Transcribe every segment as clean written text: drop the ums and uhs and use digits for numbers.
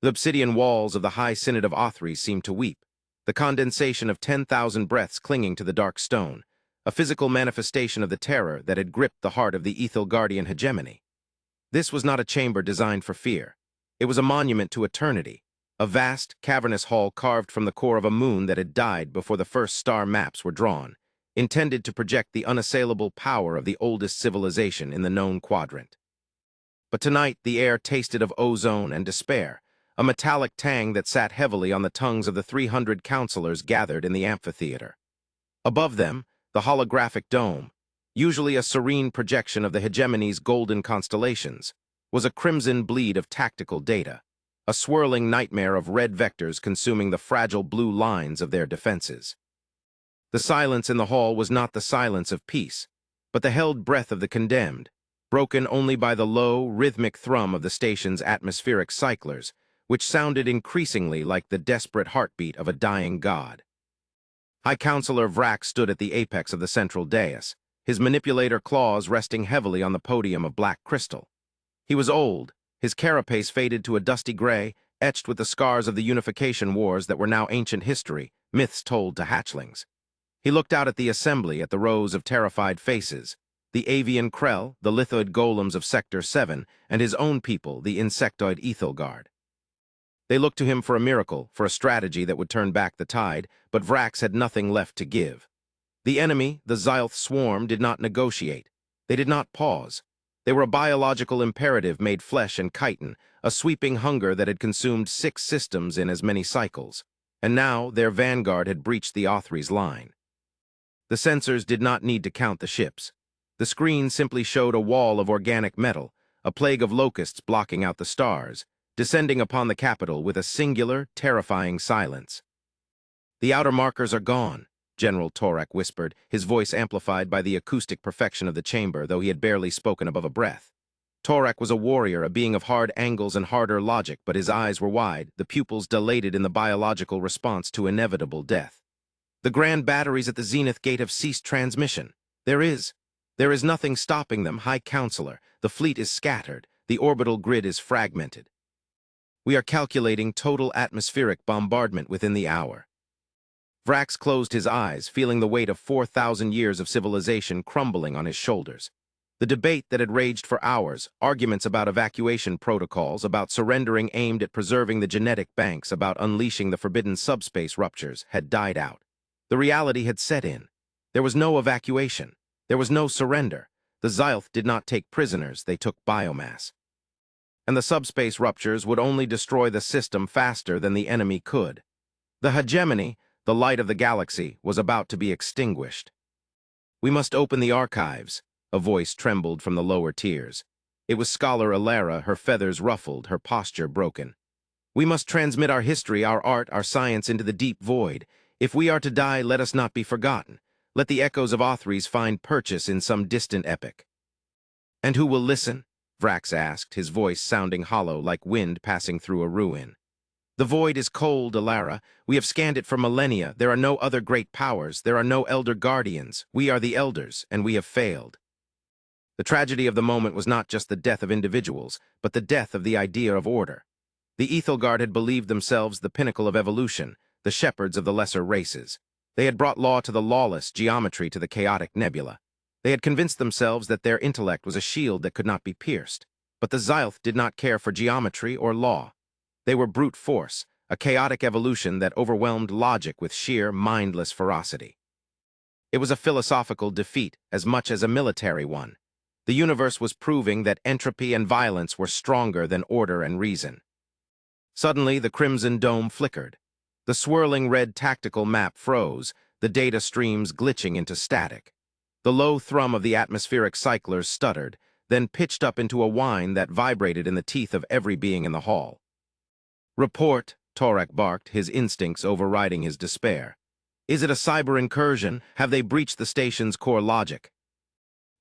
The obsidian walls of the high synod of Othries seemed to weep, the condensation of 10,000 breaths clinging to the dark stone, a physical manifestation of the terror that had gripped the heart of the Ethelgardian hegemony. This was not a chamber designed for fear. It was a monument to eternity, a vast, cavernous hall carved from the core of a moon that had died before the first star maps were drawn, intended to project the unassailable power of the oldest civilization in the known quadrant. But tonight the air tasted of ozone and despair, a metallic tang that sat heavily on the tongues of the 300 counselors gathered in the amphitheater. Above them, the holographic dome, usually a serene projection of the hegemony's golden constellations, was a crimson bleed of tactical data, a swirling nightmare of red vectors consuming the fragile blue lines of their defenses. The silence in the hall was not the silence of peace, but the held breath of the condemned, broken only by the low, rhythmic thrum of the station's atmospheric cyclers, which sounded increasingly like the desperate heartbeat of a dying god. High Counselor Vrax stood at the apex of the central dais, his manipulator claws resting heavily on the podium of black crystal. He was old, his carapace faded to a dusty gray, etched with the scars of the unification wars that were now ancient history, myths told to hatchlings. He looked out at the assembly, at the rows of terrified faces, the avian Krell, the lithoid golems of Sector 7, and his own people, the insectoid Ethelgard. They looked to him for a miracle, for a strategy that would turn back the tide, but Vrax had nothing left to give. The enemy, the Xylth swarm, did not negotiate. They did not pause. They were a biological imperative made flesh and chitin, a sweeping hunger that had consumed 6 systems in as many cycles. And now their vanguard had breached the Othries line. The sensors did not need to count the ships. The screen simply showed a wall of organic metal, a plague of locusts blocking out the stars, descending upon the capital with a singular, terrifying silence. "The outer markers are gone," General Torak whispered, his voice amplified by the acoustic perfection of the chamber, though he had barely spoken above a breath. Torak was a warrior, a being of hard angles and harder logic, but his eyes were wide, the pupils dilated in the biological response to inevitable death. "The grand batteries at the zenith gate have ceased transmission. There is nothing stopping them, High Counselor. The fleet is scattered. The orbital grid is fragmented. We are calculating total atmospheric bombardment within the hour." Vrax closed his eyes, feeling the weight of 4,000 years of civilization crumbling on his shoulders. The debate that had raged for hours, arguments about evacuation protocols, about surrendering aimed at preserving the genetic banks, about unleashing the forbidden subspace ruptures, had died out. The reality had set in. There was no evacuation. There was no surrender. The Xylth did not take prisoners, they took biomass. And the subspace ruptures would only destroy the system faster than the enemy could. The hegemony, the light of the galaxy, was about to be extinguished. "We must open the archives," a voice trembled from the lower tiers. It was Scholar Alara, her feathers ruffled, her posture broken. "We must transmit our history, our art, our science into the deep void. If we are to die, let us not be forgotten. Let the echoes of Othries find purchase in some distant epic." "And who will listen?" Vrax asked, his voice sounding hollow like wind passing through a ruin. "The void is cold, Alara. We have scanned it for millennia. There are no other great powers. There are no elder guardians. We are the elders, and we have failed." The tragedy of the moment was not just the death of individuals, but the death of the idea of order. The Ethelgard had believed themselves the pinnacle of evolution, the shepherds of the lesser races. They had brought law to the lawless, geometry to the chaotic nebula. They had convinced themselves that their intellect was a shield that could not be pierced. But the Xylth did not care for geometry or law. They were brute force, a chaotic evolution that overwhelmed logic with sheer, mindless ferocity. It was a philosophical defeat as much as a military one. The universe was proving that entropy and violence were stronger than order and reason. Suddenly, the crimson dome flickered. The swirling red tactical map froze, the data streams glitching into static. The low thrum of the atmospheric cyclers stuttered, then pitched up into a whine that vibrated in the teeth of every being in the hall. "Report," Torak barked, his instincts overriding his despair. "Is it a cyber incursion? Have they breached the station's core logic?"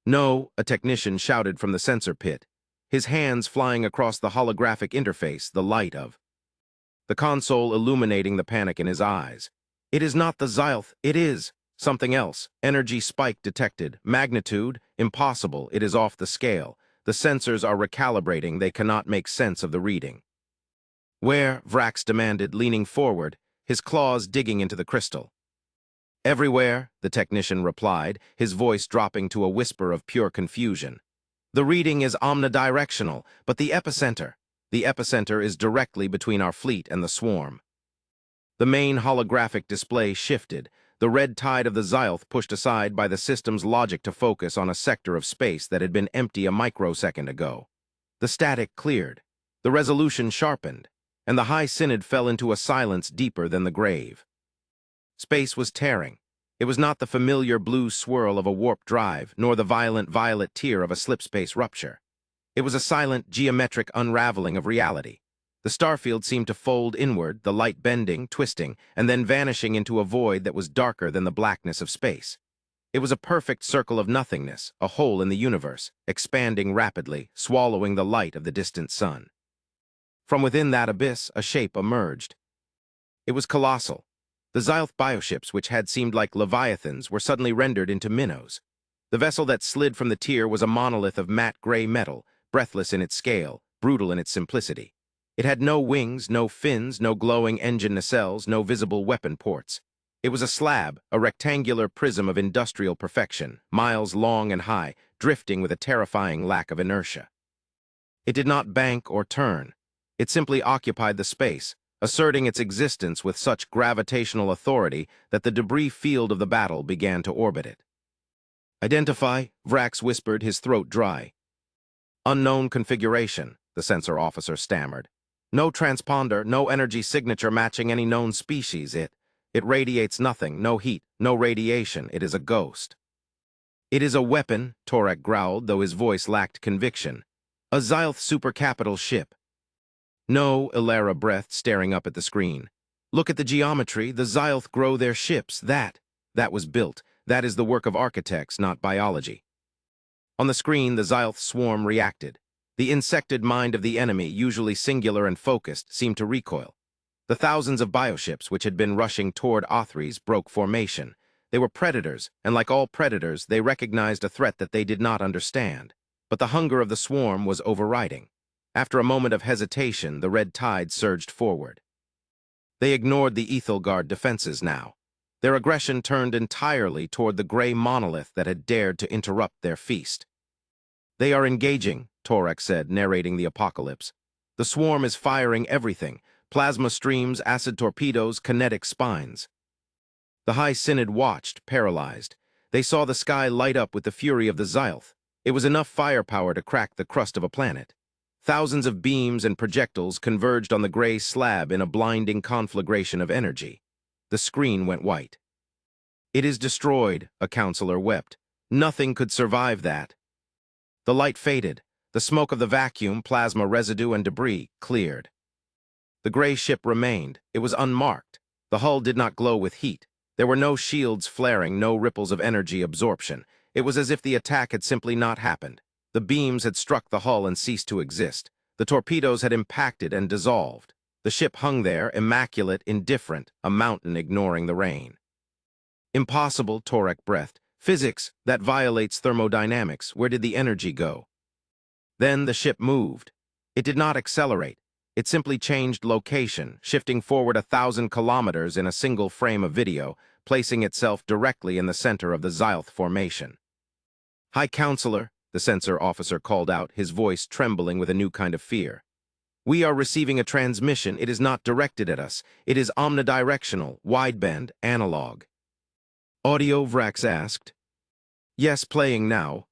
"No," a technician shouted from the sensor pit, his hands flying across the holographic interface, the light of the console illuminating the panic in his eyes. "It is not the Xylth, it is something else. Energy spike detected. Magnitude, impossible. It is off the scale. The sensors are recalibrating. They cannot make sense of the reading." Where? Vrax demanded, leaning forward, his claws digging into the crystal. Everywhere, the technician replied, his voice dropping to a whisper of pure confusion. The reading is omnidirectional, but the epicenter is directly between our fleet and the swarm. The main holographic display shifted, the red tide of the Xylth pushed aside by the system's logic to focus on a sector of space that had been empty a microsecond ago. The static cleared, the resolution sharpened, and the High Synod fell into a silence deeper than the grave. Space was tearing. It was not the familiar blue swirl of a warp drive, nor the violent violet tear of a slipspace rupture. It was a silent, geometric unraveling of reality. The starfield seemed to fold inward, the light bending, twisting, and then vanishing into a void that was darker than the blackness of space. It was a perfect circle of nothingness, a hole in the universe, expanding rapidly, swallowing the light of the distant sun. From within that abyss, a shape emerged. It was colossal. The Xylth bioships, which had seemed like leviathans, were suddenly rendered into minnows. The vessel that slid from the tier was a monolith of matte gray metal, breathless in its scale, brutal in its simplicity. It had no wings, no fins, no glowing engine nacelles, no visible weapon ports. It was a slab, a rectangular prism of industrial perfection, miles long and high, drifting with a terrifying lack of inertia. It did not bank or turn. It simply occupied the space, asserting its existence with such gravitational authority that the debris field of the battle began to orbit it. "Identify," Vrax whispered, his throat dry. "Unknown configuration," the sensor officer stammered. "No transponder, no energy signature matching any known species. It radiates nothing, no heat, no radiation. It is a ghost." "It is a weapon," Torek growled, though his voice lacked conviction. "A Xylth supercapital ship." "No," Ilara breathed, staring up at the screen. "Look at the geometry. The Xylth grow their ships. That was built. That is the work of architects, not biology." On the screen, the Xylth swarm reacted. The insected mind of the enemy, usually singular and focused, seemed to recoil. The thousands of bioships which had been rushing toward Othries broke formation. They were predators, and like all predators, they recognized a threat that they did not understand. But the hunger of the swarm was overriding. After a moment of hesitation, the red tide surged forward. They ignored the Ethelgard defenses now. Their aggression turned entirely toward the gray monolith that had dared to interrupt their feast. "They are engaging," Torek said, narrating the apocalypse. "The swarm is firing everything: plasma streams, acid torpedoes, kinetic spines." The High Synod watched, paralyzed. They saw the sky light up with the fury of the Xylth. It was enough firepower to crack the crust of a planet. Thousands of beams and projectiles converged on the gray slab in a blinding conflagration of energy. The screen went white. "It is destroyed," a counselor wept. "Nothing could survive that." The light faded. The smoke of the vacuum, plasma residue, and debris cleared. The gray ship remained. It was unmarked. The hull did not glow with heat. There were no shields flaring, no ripples of energy absorption. It was as if the attack had simply not happened. The beams had struck the hull and ceased to exist. The torpedoes had impacted and dissolved. The ship hung there, immaculate, indifferent, a mountain ignoring the rain. "Impossible," Torek breathed. "Physics, that violates thermodynamics. Where did the energy go?" Then the ship moved. It did not accelerate. It simply changed location, shifting forward 1,000 kilometers in a single frame of video, placing itself directly in the center of the Xylth formation. "High Counselor," the sensor officer called out, his voice trembling with a new kind of fear. "We are receiving a transmission. It is not directed at us. It is omnidirectional, wideband, analog." "Audio?" Vrax asked. "Yes, playing now."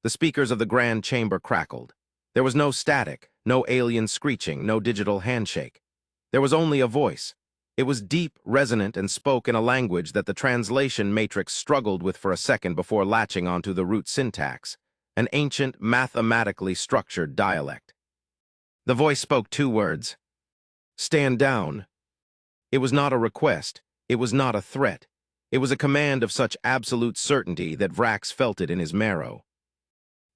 The speakers of the grand chamber crackled. There was no static, no alien screeching, no digital handshake. There was only a voice. It was deep, resonant, and spoke in a language that the translation matrix struggled with for a second before latching onto the root syntax, an ancient, mathematically structured dialect. The voice spoke 2 words: "Stand down." It was not a request. It was not a threat. It was a command of such absolute certainty that Vrax felt it in his marrow.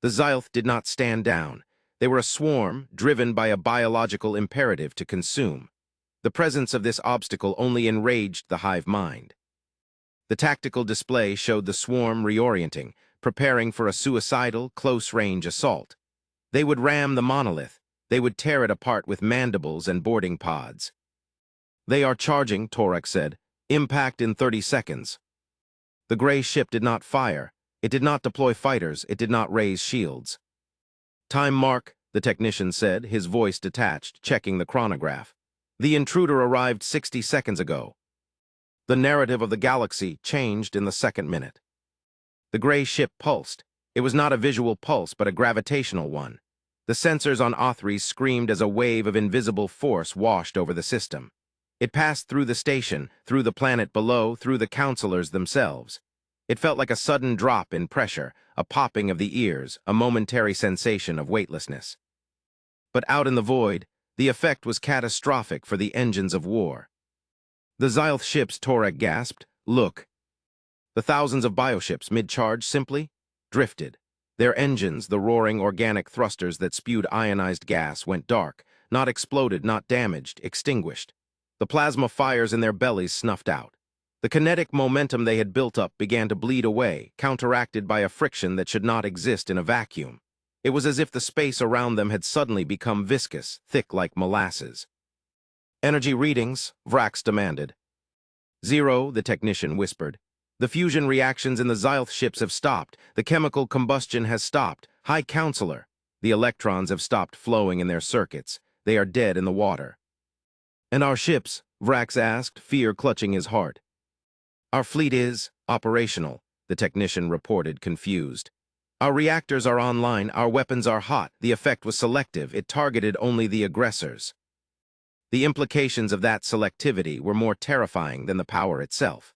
The Xylth did not stand down. They were a swarm, driven by a biological imperative to consume. The presence of this obstacle only enraged the hive mind. The tactical display showed the swarm reorienting, preparing for a suicidal, close-range assault. They would ram the monolith. They would tear it apart with mandibles and boarding pods. "They are charging," Torek said. "Impact in 30 seconds." The gray ship did not fire. It did not deploy fighters. It did not raise shields. "Time mark," the technician said, his voice detached, checking the chronograph. "The intruder arrived 60 seconds ago." The narrative of the galaxy changed in the second minute. The gray ship pulsed. It was not a visual pulse, but a gravitational one. The sensors on Othries screamed as a wave of invisible force washed over the system. It passed through the station, through the planet below, through the counselors themselves. It felt like a sudden drop in pressure, a popping of the ears, a momentary sensation of weightlessness. But out in the void, the effect was catastrophic for the engines of war. "The Xylth ships," Torek gasped. "Look." The thousands of bioships, mid-charge, simply drifted. Their engines, the roaring organic thrusters that spewed ionized gas, went dark, not exploded, not damaged, extinguished. The plasma fires in their bellies snuffed out. The kinetic momentum they had built up began to bleed away, counteracted by a friction that should not exist in a vacuum. It was as if the space around them had suddenly become viscous, thick like molasses. "Energy readings," Vrax demanded. "Zero," the technician whispered. "The fusion reactions in the Xylth ships have stopped. The chemical combustion has stopped. High Counselor. The electrons have stopped flowing in their circuits. They are dead in the water." "And our ships?" Vrax asked, fear clutching his heart. "Our fleet is operational," the technician reported, confused. "Our reactors are online. Our weapons are hot. The effect was selective. It targeted only the aggressors." The implications of that selectivity were more terrifying than the power itself.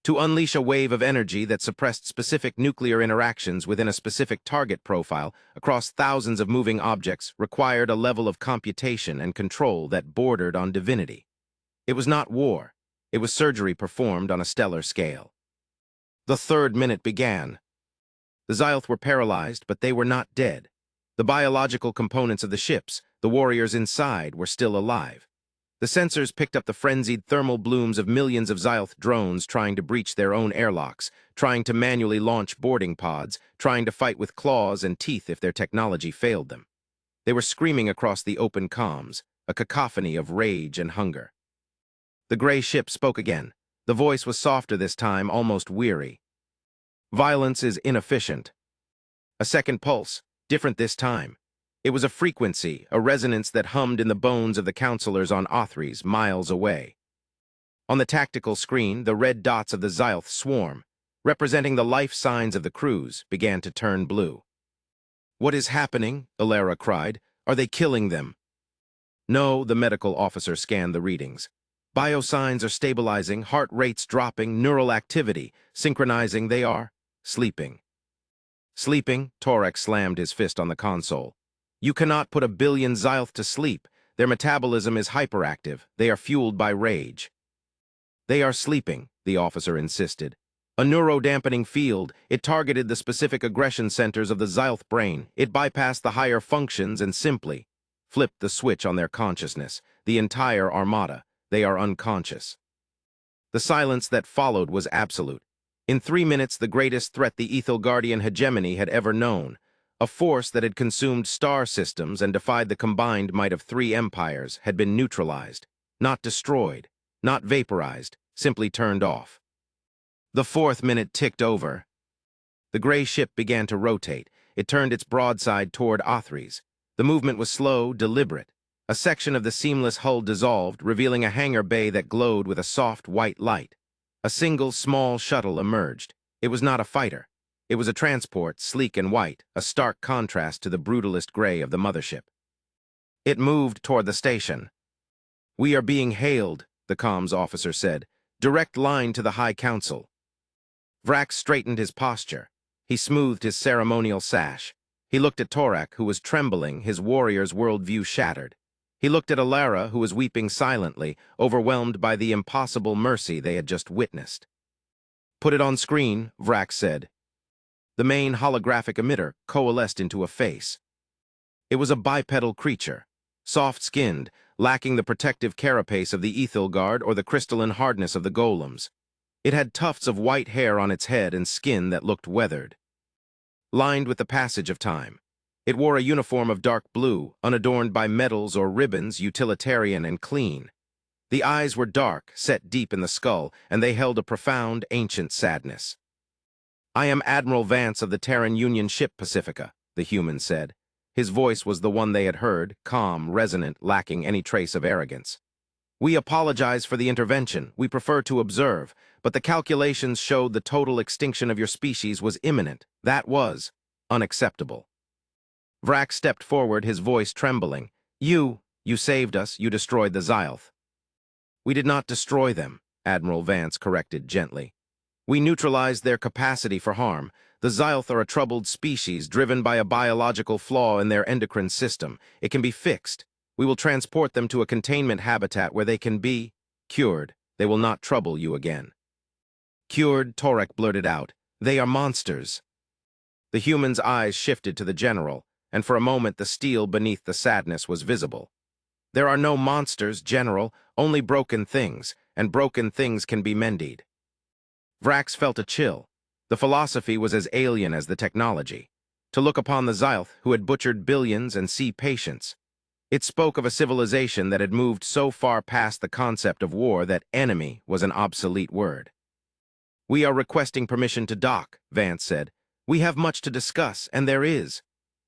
To unleash a wave of energy that suppressed specific nuclear interactions within a specific target profile across thousands of moving objects required a level of computation and control that bordered on divinity. It was not war. It was surgery performed on a stellar scale. The third minute began. The Xylth were paralyzed, but they were not dead. The biological components of the ships, the warriors inside, were still alive. The sensors picked up the frenzied thermal blooms of millions of Xylth drones trying to breach their own airlocks, trying to manually launch boarding pods, trying to fight with claws and teeth if their technology failed them. They were screaming across the open comms, a cacophony of rage and hunger. The gray ship spoke again. The voice was softer this time, almost weary. "Violence is inefficient." A second pulse, different this time. It was a frequency, a resonance that hummed in the bones of the counselors on Othries, miles away. On the tactical screen, the red dots of the Xylth swarm, representing the life signs of the crews, began to turn blue. "What is happening?" Alara cried. "Are they killing them?" "No," the medical officer scanned the readings. "Biosigns are stabilizing, heart rates dropping, neural activity synchronizing. They are sleeping." "Sleeping?" Torek slammed his fist on the console. "You cannot put 1 billion Xylth to sleep. Their metabolism is hyperactive. They are fueled by rage." "They are sleeping," the officer insisted. "A neurodampening field. It targeted the specific aggression centers of the Xylth brain. It bypassed the higher functions and simply flipped the switch on their consciousness. The entire Armada. They are unconscious." The silence that followed was absolute. In 3 minutes, the greatest threat the Ethel Guardian hegemony had ever known, a force that had consumed star systems and defied the combined might of 3 empires, had been neutralized, not destroyed, not vaporized, simply turned off. The 4th minute ticked over. The gray ship began to rotate. It turned its broadside toward Othries. The movement was slow, deliberate. A section of the seamless hull dissolved, revealing a hangar bay that glowed with a soft white light. A single, small shuttle emerged. It was not a fighter. It was a transport, sleek and white, a stark contrast to the brutalist gray of the mothership. It moved toward the station. "We are being hailed," the comms officer said. "Direct line to the High Council." Vrax straightened his posture. He smoothed his ceremonial sash. He looked at Torak, who was trembling, his warrior's worldview shattered. He looked at Alara, who was weeping silently, overwhelmed by the impossible mercy they had just witnessed. "Put it on screen," Vrax said. The main holographic emitter coalesced into a face. It was a bipedal creature, soft-skinned, lacking the protective carapace of the Ethelgard or the crystalline hardness of the golems. It had tufts of white hair on its head and skin that looked weathered, lined with the passage of time. It wore a uniform of dark blue, unadorned by medals or ribbons, utilitarian and clean. The eyes were dark, set deep in the skull, and they held a profound, ancient sadness. "I am Admiral Vance of the Terran Union ship Pacifica," the human said. His voice was the one they had heard, calm, resonant, lacking any trace of arrogance. "We apologize for the intervention. We prefer to observe, but the calculations showed the total extinction of your species was imminent. That was unacceptable." Vrax stepped forward, his voice trembling. You saved us. You destroyed the Xylth." "We did not destroy them," Admiral Vance corrected gently. "We neutralized their capacity for harm. The Xylth are a troubled species driven by a biological flaw in their endocrine system. It can be fixed. We will transport them to a containment habitat where they can be cured. They will not trouble you again." "Cured," Torek blurted out. "They are monsters." The human's eyes shifted to the general, and for a moment the steel beneath the sadness was visible. "There are no monsters, General, only broken things, and broken things can be mended." Vrax felt a chill. The philosophy was as alien as the technology. To look upon the Xylth, who had butchered billions, and see patience. It spoke of a civilization that had moved so far past the concept of war that enemy was an obsolete word. "We are requesting permission to dock," Vance said. "We have much to discuss, and there is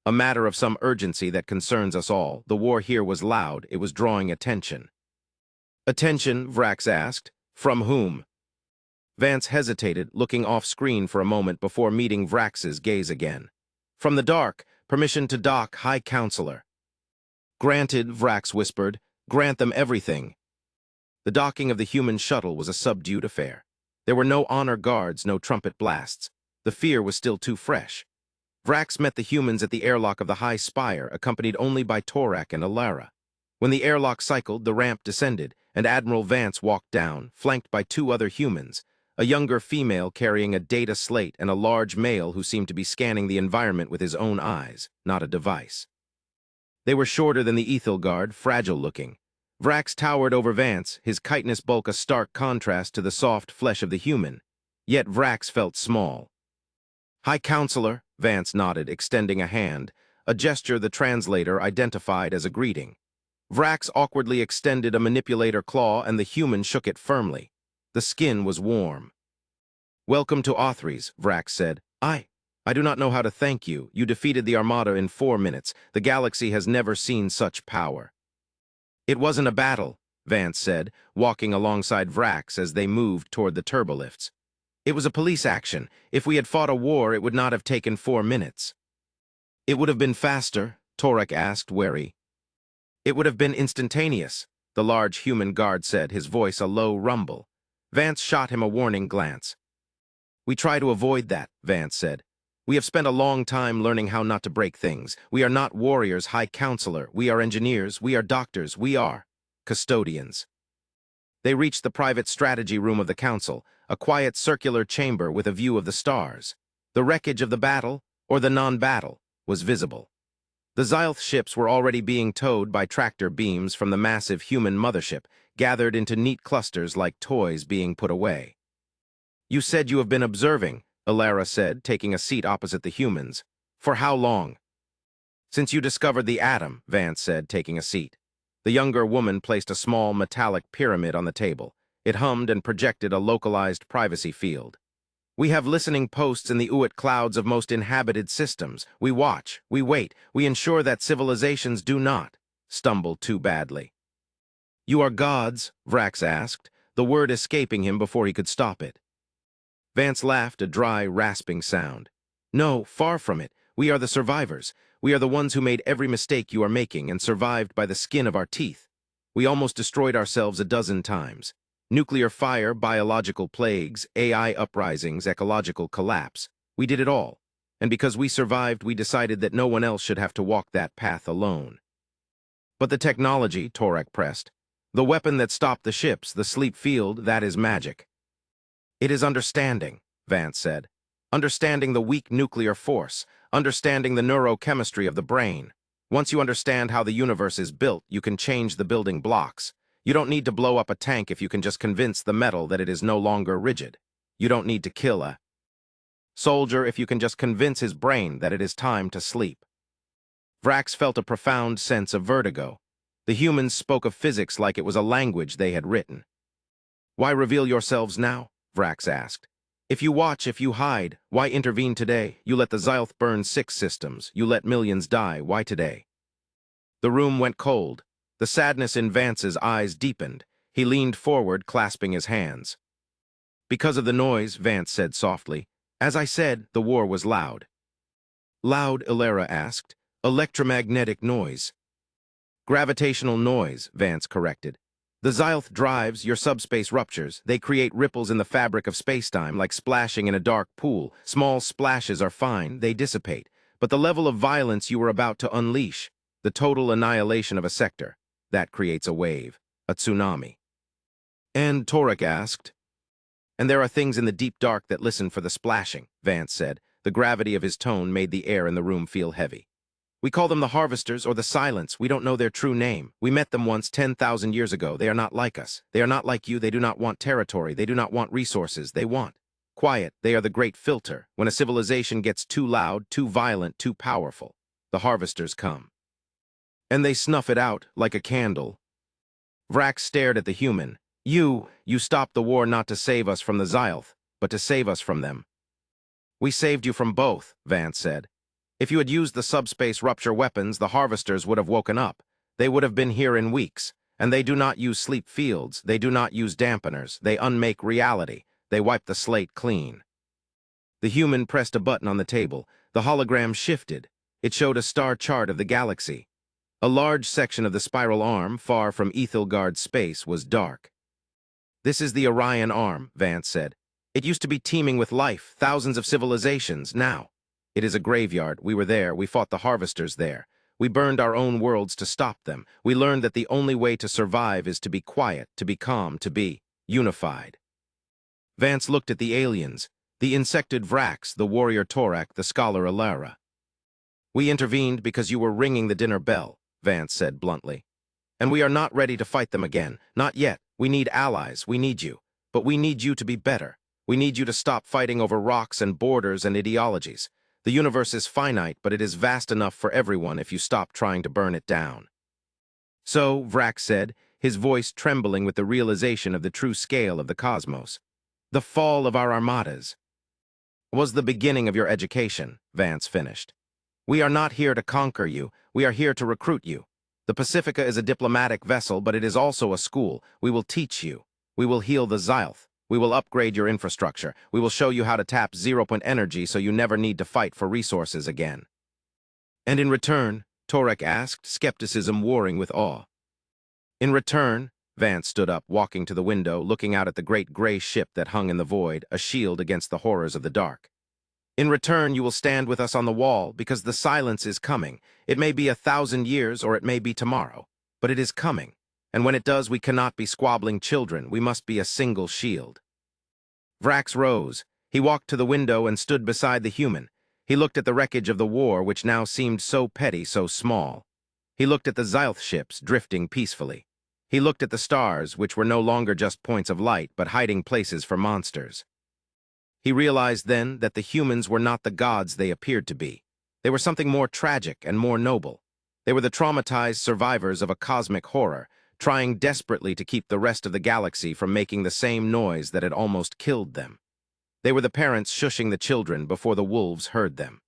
a matter of some urgency that concerns us all. The war here was loud. It was drawing attention." "Attention?" Vrax asked. "From whom?" Vance hesitated, looking off-screen for a moment before meeting Vrax's gaze again. "From the dark. Permission to dock, High Counselor." "Granted," Vrax whispered. "Grant them everything." The docking of the human shuttle was a subdued affair. There were no honor guards, no trumpet blasts. The fear was still too fresh. Vrax met the humans at the airlock of the High Spire, accompanied only by Torak and Alara. When the airlock cycled, the ramp descended, and Admiral Vance walked down, flanked by two other humans, a younger female carrying a data slate and a large male who seemed to be scanning the environment with his own eyes, not a device. They were shorter than the Ethel Guard, fragile-looking. Vrax towered over Vance, his chitinous bulk a stark contrast to the soft flesh of the human. Yet Vrax felt small. "High Counselor," Vance nodded, extending a hand, a gesture the translator identified as a greeting. Vrax awkwardly extended a manipulator claw, and the human shook it firmly. The skin was warm. "Welcome to Othries," Vrax said. I do not know how to thank you. You defeated the Armada in 4 minutes. The galaxy has never seen such power." "It wasn't a battle," Vance said, walking alongside Vrax as they moved toward the turbolifts. "It was a police action. If we had fought a war, it would not have taken 4 minutes." "It would have been faster?" Torek asked, wary. "It would have been instantaneous," the large human guard said, his voice a low rumble. Vance shot him a warning glance. "We try to avoid that," Vance said. "We have spent a long time learning how not to break things. We are not warriors, High Counselor. We are engineers. We are doctors. We are custodians." They reached the private strategy room of the Council, a quiet circular chamber with a view of the stars. The wreckage of the battle, or the non-battle, was visible. The Xylth ships were already being towed by tractor beams from the massive human mothership, gathered into neat clusters like toys being put away. "You said you have been observing," Alara said, taking a seat opposite the humans. "For how long?" "Since you discovered the atom," Vance said, taking a seat. The younger woman placed a small metallic pyramid on the table. It hummed and projected a localized privacy field. "We have listening posts in the Uit clouds of most inhabited systems. We watch, we wait, we ensure that civilizations do not stumble too badly." "You are gods?" Vrax asked, the word escaping him before he could stop it. Vance laughed, a dry, rasping sound. "No, far from it. We are the survivors. We are the ones who made every mistake you are making and survived by the skin of our teeth. We almost destroyed ourselves a dozen times. Nuclear fire, biological plagues, AI uprisings, ecological collapse. We did it all. And because we survived, we decided that no one else should have to walk that path alone." "But the technology," Torek pressed. "The weapon that stopped the ships, the sleep field, that is magic." "It is understanding," Vance said. "Understanding the weak nuclear force, understanding the neurochemistry of the brain. Once you understand how the universe is built, you can change the building blocks. You don't need to blow up a tank if you can just convince the metal that it is no longer rigid. You don't need to kill a soldier if you can just convince his brain that it is time to sleep." Vrax felt a profound sense of vertigo. The humans spoke of physics like it was a language they had written. "Why reveal yourselves now?" Vrax asked. "If you watch, if you hide, why intervene today? You let the Xylth burn 6 systems. You let millions die. Why today?" The room went cold. The sadness in Vance's eyes deepened. He leaned forward, clasping his hands. "Because of the noise," Vance said softly. "As I said, the war was loud." "Loud?" Ilera asked. "Electromagnetic noise." "Gravitational noise," Vance corrected. "The Xylth drives, your subspace ruptures. They create ripples in the fabric of spacetime, like splashing in a dark pool. Small splashes are fine, they dissipate. But the level of violence you were about to unleash, the total annihilation of a sector, that creates a wave, a tsunami." And Torek asked. "And there are things in the deep dark that listen for the splashing," Vance said. The gravity of his tone made the air in the room feel heavy. "We call them the Harvesters or the Silence. We don't know their true name. We met them once 10,000 years ago. They are not like us. They are not like you. They do not want territory. They do not want resources. They want quiet. They are the great filter. When a civilization gets too loud, too violent, too powerful, the Harvesters come. And they snuff it out like a candle." Vrax stared at the human. You stopped the war not to save us from the Xylth, but to save us from them." "We saved you from both," Vance said. "If you had used the subspace rupture weapons, the Harvesters would have woken up. They would have been here in weeks. And they do not use sleep fields. They do not use dampeners. They unmake reality. They wipe the slate clean." The human pressed a button on the table. The hologram shifted. It showed a star chart of the galaxy. A large section of the spiral arm, far from Ethelgard's space, was dark. "This is the Orion arm," Vance said. "It used to be teeming with life, thousands of civilizations. Now, it is a graveyard. We were there. We fought the Harvesters there. We burned our own worlds to stop them. We learned that the only way to survive is to be quiet, to be calm, to be unified." Vance looked at the aliens, the insected Vrax, the warrior Torak, the scholar Ilara. "We intervened because you were ringing the dinner bell," Vance said bluntly. "And we are not ready to fight them again. Not yet. We need allies. We need you. But we need you to be better. We need you to stop fighting over rocks and borders and ideologies. The universe is finite, but it is vast enough for everyone if you stop trying to burn it down." "So," Vrax said, his voice trembling with the realization of the true scale of the cosmos, "the fall of our Armadas was the beginning of your education," Vance finished. "We are not here to conquer you. We are here to recruit you. The Pacifica is a diplomatic vessel, but it is also a school. We will teach you. We will heal the Xylth. We will upgrade your infrastructure. We will show you how to tap zero-point energy so you never need to fight for resources again." "And in return?" Torek asked, skepticism warring with awe. "In return," Vance stood up, walking to the window, looking out at the great gray ship that hung in the void, a shield against the horrors of the dark. "In return, you will stand with us on the wall, because the silence is coming. It may be 1,000 years, or it may be tomorrow, but it is coming. And when it does, we cannot be squabbling children. We must be a single shield." Vrax rose. He walked to the window and stood beside the human. He looked at the wreckage of the war, which now seemed so petty, so small. He looked at the Xylth ships drifting peacefully. He looked at the stars, which were no longer just points of light, but hiding places for monsters. He realized then that the humans were not the gods they appeared to be. They were something more tragic and more noble. They were the traumatized survivors of a cosmic horror, trying desperately to keep the rest of the galaxy from making the same noise that had almost killed them. They were the parents shushing the children before the wolves heard them.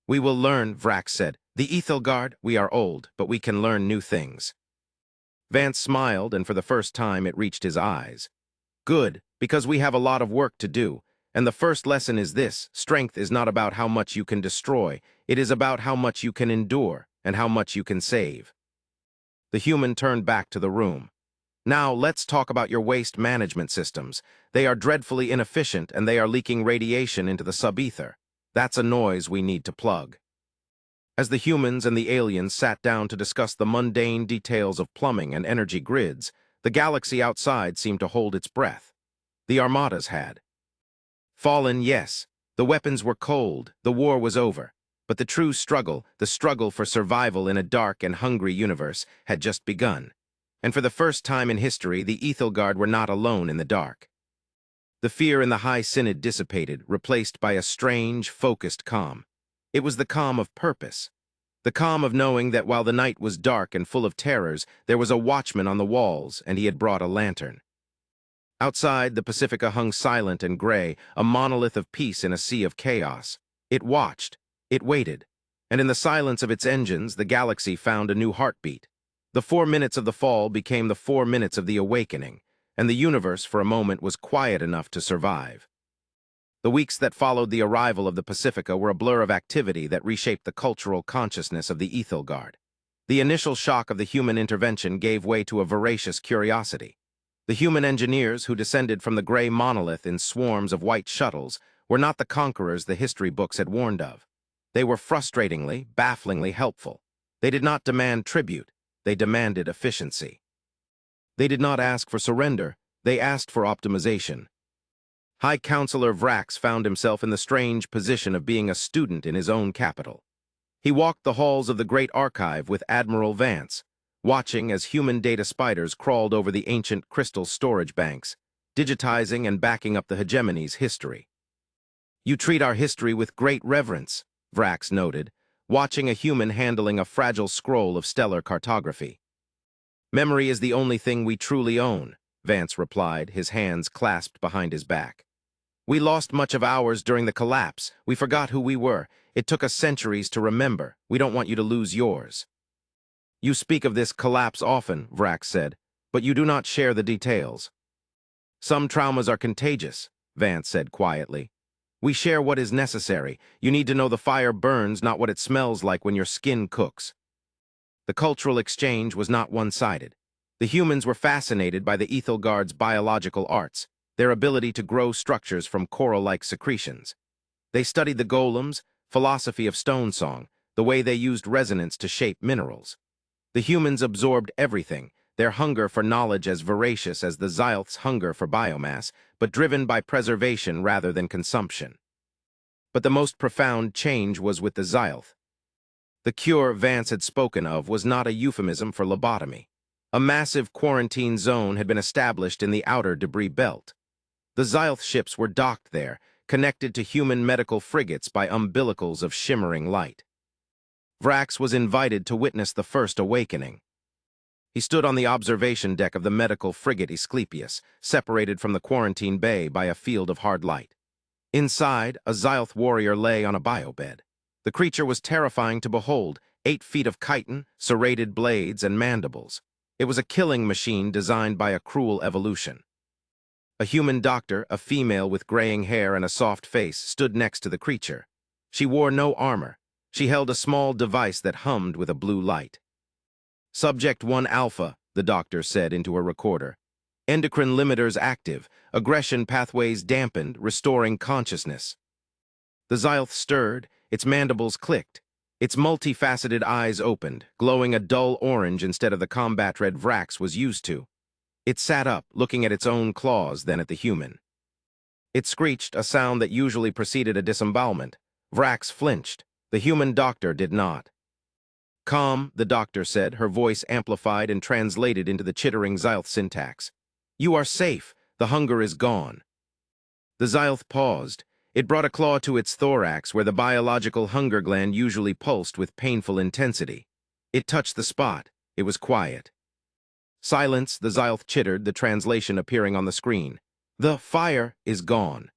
"We will learn," Vrax said. "The Ethelgard, we are old, but we can learn new things." Vance smiled, and for the first time it reached his eyes. "Good, because we have a lot of work to do. And the first lesson is this: strength is not about how much you can destroy. It is about how much you can endure and how much you can save." The human turned back to the room. "Now let's talk about your waste management systems. They are dreadfully inefficient and they are leaking radiation into the sub-ether. That's a noise we need to plug." As the humans and the aliens sat down to discuss the mundane details of plumbing and energy grids, the galaxy outside seemed to hold its breath. The Armadas had fallen, yes. The weapons were cold. The war was over. But the true struggle, the struggle for survival in a dark and hungry universe, had just begun. And for the first time in history, the Ethelgard were not alone in the dark. The fear in the High Synod dissipated, replaced by a strange, focused calm. It was the calm of purpose. The calm of knowing that while the night was dark and full of terrors, there was a watchman on the walls, and he had brought a lantern. Outside, the Pacifica hung silent and gray, a monolith of peace in a sea of chaos. It watched, it waited, and in the silence of its engines, the galaxy found a new heartbeat. The 4 minutes of the fall became the 4 minutes of the awakening, and the universe for a moment was quiet enough to survive. The weeks that followed the arrival of the Pacifica were a blur of activity that reshaped the cultural consciousness of the Ethelgard. The initial shock of the human intervention gave way to a voracious curiosity. The human engineers who descended from the gray monolith in swarms of white shuttles were not the conquerors the history books had warned of. They were frustratingly, bafflingly helpful. They did not demand tribute, they demanded efficiency. They did not ask for surrender, they asked for optimization. High Counselor Vrax found himself in the strange position of being a student in his own capital. He walked the halls of the Great Archive with Admiral Vance, watching as human data spiders crawled over the ancient crystal storage banks, digitizing and backing up the hegemony's history. "You treat our history with great reverence," Vrax noted, watching a human handling a fragile scroll of stellar cartography. "Memory is the only thing we truly own," Vance replied, his hands clasped behind his back. "We lost much of ours during the collapse. We forgot who we were. It took us centuries to remember. We don't want you to lose yours." "You speak of this collapse often," Vrax said, "but you do not share the details." "Some traumas are contagious," Vance said quietly. "We share what is necessary. You need to know the fire burns, not what it smells like when your skin cooks." The cultural exchange was not one-sided. The humans were fascinated by the Ethelgard's biological arts, their ability to grow structures from coral-like secretions. They studied the golems, philosophy of stone song, the way they used resonance to shape minerals. The humans absorbed everything, their hunger for knowledge as voracious as the Xylth's hunger for biomass, but driven by preservation rather than consumption. But the most profound change was with the Xylth. The cure Vance had spoken of was not a euphemism for lobotomy. A massive quarantine zone had been established in the outer debris belt. The Xylth ships were docked there, connected to human medical frigates by umbilicals of shimmering light. Vrax was invited to witness the first awakening. He stood on the observation deck of the medical frigate Asclepius, separated from the quarantine bay by a field of hard light. Inside, a Xylth warrior lay on a biobed. The creature was terrifying to behold, 8 feet of chitin, serrated blades, and mandibles. It was a killing machine designed by a cruel evolution. A human doctor, a female with graying hair and a soft face, stood next to the creature. She wore no armor. She held a small device that hummed with a blue light. "Subject 1 Alpha," the doctor said into a recorder. "Endocrine limiters active, aggression pathways dampened, restoring consciousness." The Xylth stirred, its mandibles clicked. Its multifaceted eyes opened, glowing a dull orange instead of the combat-red Vrax was used to. It sat up, looking at its own claws, then at the human. It screeched, a sound that usually preceded a disembowelment. Vrax flinched. The human doctor did not. "Calm," the doctor said, her voice amplified and translated into the chittering Xylth syntax. "You are safe. The hunger is gone." The Xylth paused. It brought a claw to its thorax where the biological hunger gland usually pulsed with painful intensity. It touched the spot. It was quiet. "Silence," the Xylth chittered, the translation appearing on the screen. "The fire is gone."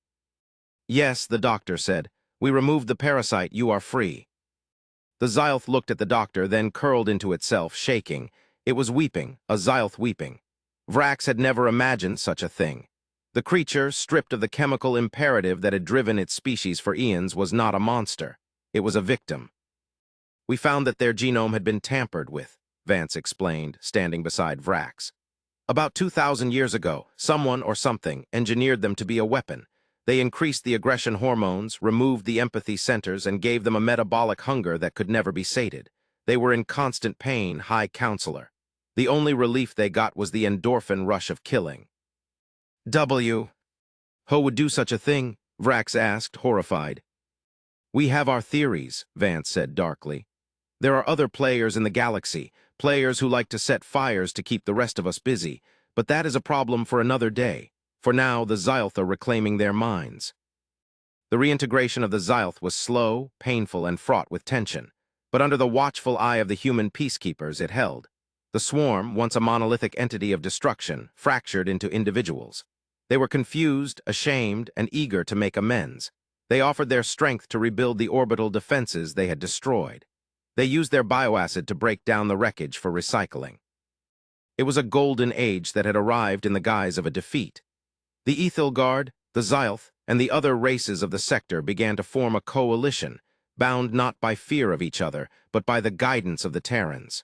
"Yes," the doctor said. "We removed the parasite. You are free." The Xylth looked at the doctor, then curled into itself, shaking. It was weeping, a Xylth weeping. Vrax had never imagined such a thing. The creature, stripped of the chemical imperative that had driven its species for eons, was not a monster. It was a victim. "We found that their genome had been tampered with," Vance explained, standing beside Vrax. "About 2,000 years ago, someone or something engineered them to be a weapon. They increased the aggression hormones, removed the empathy centers, and gave them a metabolic hunger that could never be sated. They were in constant pain, High Counselor. The only relief they got was the endorphin rush of killing." "Who would do such a thing?" Vrax asked, horrified. "We have our theories," Vance said darkly. "There are other players in the galaxy, players who like to set fires to keep the rest of us busy, but that is a problem for another day. For now, the Xylth are reclaiming their minds." The reintegration of the Xylth was slow, painful, and fraught with tension. But under the watchful eye of the human peacekeepers, it held. The swarm, once a monolithic entity of destruction, fractured into individuals. They were confused, ashamed, and eager to make amends. They offered their strength to rebuild the orbital defenses they had destroyed. They used their bioacid to break down the wreckage for recycling. It was a golden age that had arrived in the guise of a defeat. The Ethilgard, the Xylth, and the other races of the sector began to form a coalition, bound not by fear of each other, but by the guidance of the Terrans.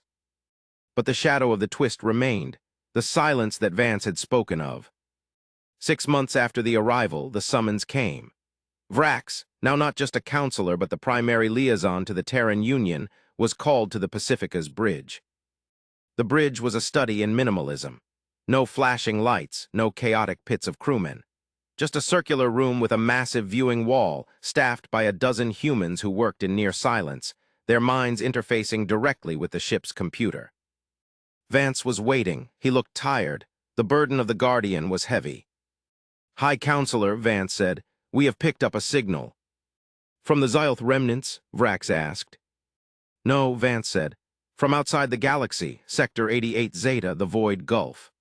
But the shadow of the twist remained, the silence that Vance had spoken of. 6 months after the arrival, the summons came. Vrax, now not just a counselor but the primary liaison to the Terran Union, was called to the Pacifica's bridge. The bridge was a study in minimalism. No flashing lights, no chaotic pits of crewmen. Just a circular room with a massive viewing wall, staffed by a dozen humans who worked in near silence, their minds interfacing directly with the ship's computer. Vance was waiting. He looked tired. The burden of the Guardian was heavy. "High Counselor," Vance said, "we have picked up a signal." "From the Xylth remnants?" Vrax asked. "No," Vance said. "From outside the galaxy, Sector 88 Zeta, the Void Gulf."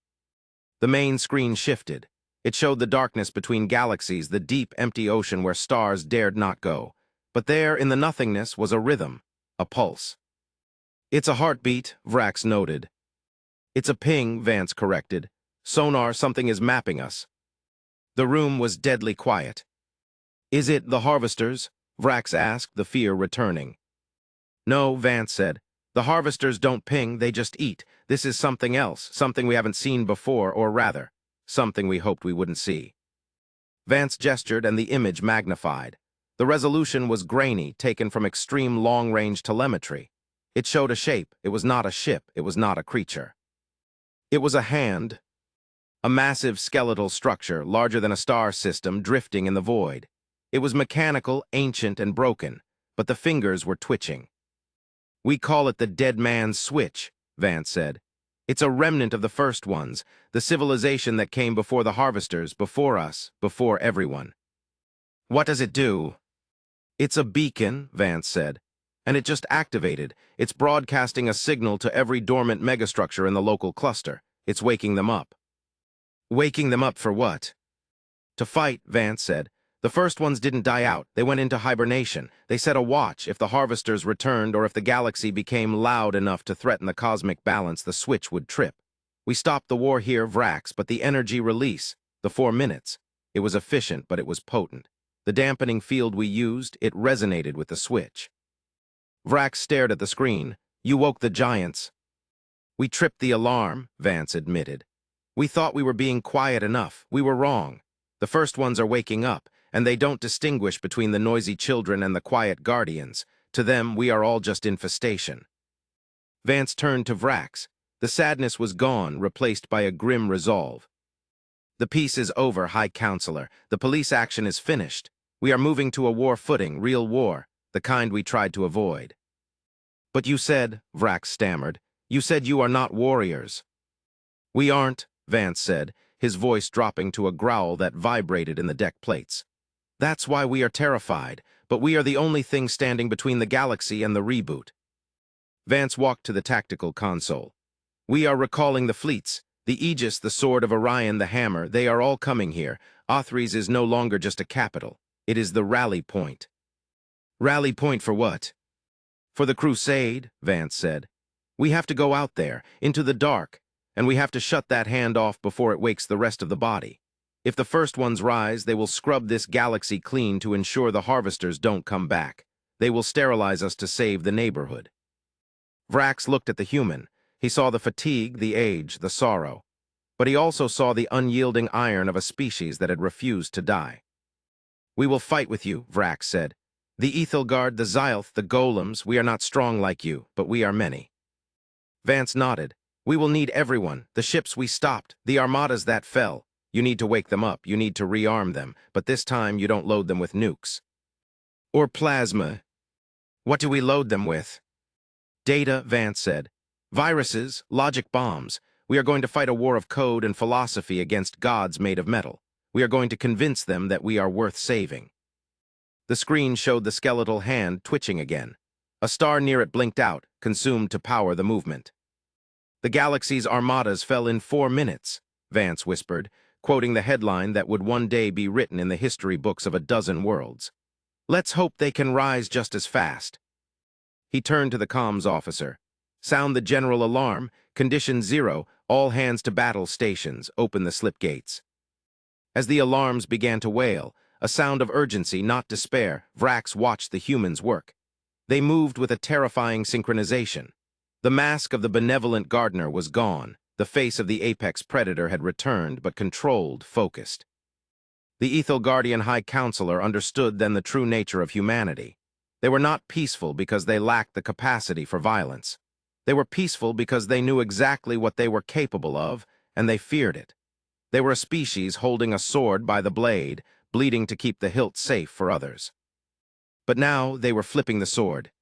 The main screen shifted. It showed the darkness between galaxies, the deep, empty ocean where stars dared not go. But there, in the nothingness, was a rhythm, a pulse. "It's a heartbeat," Vrax noted. "It's a ping," Vance corrected. "Sonar, something is mapping us." The room was deadly quiet. "Is it the Harvesters?" Vrax asked, the fear returning. "No," Vance said. "The Harvesters don't ping, they just eat. This is something else, something we haven't seen before, or rather, something we hoped we wouldn't see." Vance gestured and the image magnified. The resolution was grainy, taken from extreme long-range telemetry. It showed a shape. It was not a ship. It was not a creature. It was a hand. A massive skeletal structure, larger than a star system, drifting in the void. It was mechanical, ancient, and broken, but the fingers were twitching. "We call it the Dead Man's Switch," Vance said. "It's a remnant of the first ones, the civilization that came before the Harvesters, before us, before everyone." "What does it do?" "It's a beacon," Vance said. "And it just activated. It's broadcasting a signal to every dormant megastructure in the local cluster. It's waking them up." "Waking them up for what?" "To fight," Vance said. "The first ones didn't die out. They went into hibernation. They set a watch. If the Harvesters returned or if the galaxy became loud enough to threaten the cosmic balance, the switch would trip. We stopped the war here, Vrax, but the energy release, the 4 minutes, it was efficient, but it was potent. The dampening field we used, it resonated with the switch." Vrax stared at the screen. "You woke the giants." "We tripped the alarm," Vance admitted. "We thought we were being quiet enough. We were wrong. The first ones are waking up, and they don't distinguish between the noisy children and the quiet guardians. To them, we are all just infestation." Vance turned to Vrax. The sadness was gone, replaced by a grim resolve. "The peace is over, High Counselor. The police action is finished. We are moving to a war footing, real war, the kind we tried to avoid." "But you said," Vrax stammered, "you said you are not warriors." "We aren't," Vance said, his voice dropping to a growl that vibrated in the deck plates. "That's why we are terrified, but we are the only thing standing between the galaxy and the reboot." Vance walked to the tactical console. "We are recalling the fleets. The Aegis, the Sword of Orion, the Hammer, they are all coming here. Othries is no longer just a capital. It is the rally point." "Rally point for what?" "For the crusade," Vance said. "We have to go out there, into the dark, and we have to shut that hand off before it wakes the rest of the body. If the first ones rise, they will scrub this galaxy clean to ensure the Harvesters don't come back. They will sterilize us to save the neighborhood." Vrax looked at the human. He saw the fatigue, the age, the sorrow. But he also saw the unyielding iron of a species that had refused to die. "We will fight with you," Vrax said. "The Ethilgard, the Xylth, the Golems, we are not strong like you, but we are many." Vance nodded. "We will need everyone, the ships we stopped, the Armadas that fell. You need to wake them up, you need to rearm them, but this time you don't load them with nukes." "Or plasma." "What do we load them with?" "Data," Vance said. "Viruses, logic bombs. We are going to fight a war of code and philosophy against gods made of metal. We are going to convince them that we are worth saving." The screen showed the skeletal hand twitching again. A star near it blinked out, consumed to power the movement. "The galaxy's armadas fell in 4 minutes," Vance whispered, quoting the headline that would one day be written in the history books of a dozen worlds. "Let's hope they can rise just as fast." He turned to the comms officer. "Sound the general alarm. Condition 0. All hands to battle stations. Open the slip gates." As the alarms began to wail, a sound of urgency, not despair, Vrax watched the humans work. They moved with a terrifying synchronization. The mask of the benevolent gardener was gone. The face of the apex predator had returned, but controlled, focused. The Ethel Guardian High Counselor understood then the true nature of humanity. They were not peaceful because they lacked the capacity for violence. They were peaceful because they knew exactly what they were capable of, and they feared it. They were a species holding a sword by the blade, bleeding to keep the hilt safe for others. But now they were flipping the sword.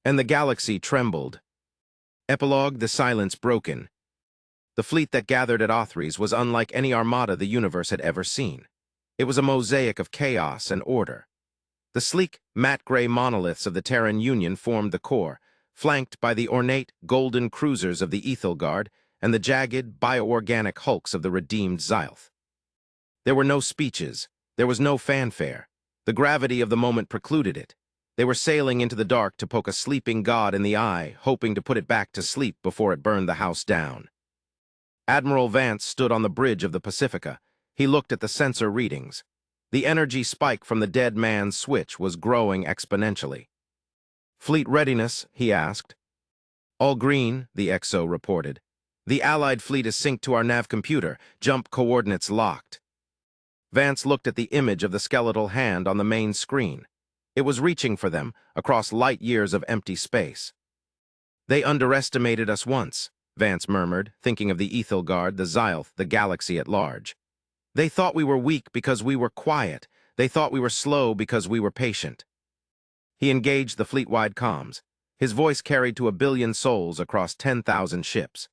And the galaxy trembled. Epilogue: the silence broken. The fleet that gathered at Othries was unlike any armada the universe had ever seen. It was a mosaic of chaos and order. The sleek, matte gray monoliths of the Terran Union formed the core, flanked by the ornate, golden cruisers of the Ethel Guard and the jagged, bioorganic hulks of the redeemed Xylth. There were no speeches. There was no fanfare. The gravity of the moment precluded it. They were sailing into the dark to poke a sleeping god in the eye, hoping to put it back to sleep before it burned the house down. Admiral Vance stood on the bridge of the Pacifica. He looked at the sensor readings. The energy spike from the dead man's switch was growing exponentially. "Fleet readiness?" he asked. "All green," the XO reported. "The Allied fleet is synced to our nav computer. Jump coordinates locked." Vance looked at the image of the skeletal hand on the main screen. It was reaching for them, across light years of empty space. "They underestimated us once," Vance murmured, thinking of the Ethel Guard, the Xylth, the galaxy at large. "They thought we were weak because we were quiet. They thought we were slow because we were patient." He engaged the fleet-wide comms. His voice carried to 1 billion souls across 10,000 ships.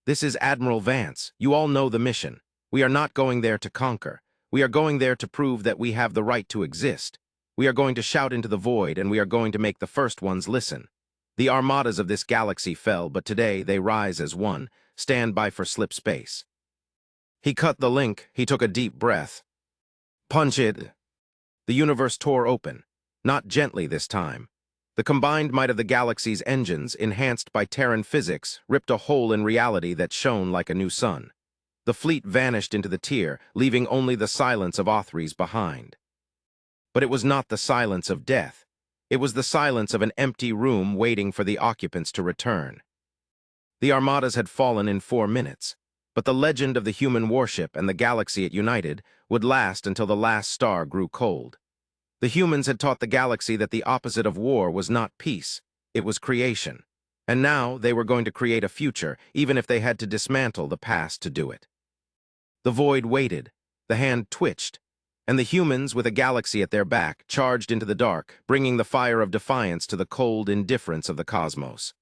"This is Admiral Vance. You all know the mission. We are not going there to conquer. We are going there to prove that we have the right to exist. We are going to shout into the void, and we are going to make the first ones listen. The armadas of this galaxy fell, but today they rise as one. Stand by for slip space." He cut the link. He took a deep breath. "Punch it." The universe tore open. Not gently this time. The combined might of the galaxy's engines, enhanced by Terran physics, ripped a hole in reality that shone like a new sun. The fleet vanished into the tier, leaving only the silence of Othries behind. But it was not the silence of death. It was the silence of an empty room waiting for the occupants to return. The armadas had fallen in 4 minutes, but the legend of the human warship and the galaxy it united would last until the last star grew cold. The humans had taught the galaxy that the opposite of war was not peace, it was creation. And now they were going to create a future, even if they had to dismantle the past to do it. The void waited, the hand twitched, and the humans, with a galaxy at their back, charged into the dark, bringing the fire of defiance to the cold indifference of the cosmos.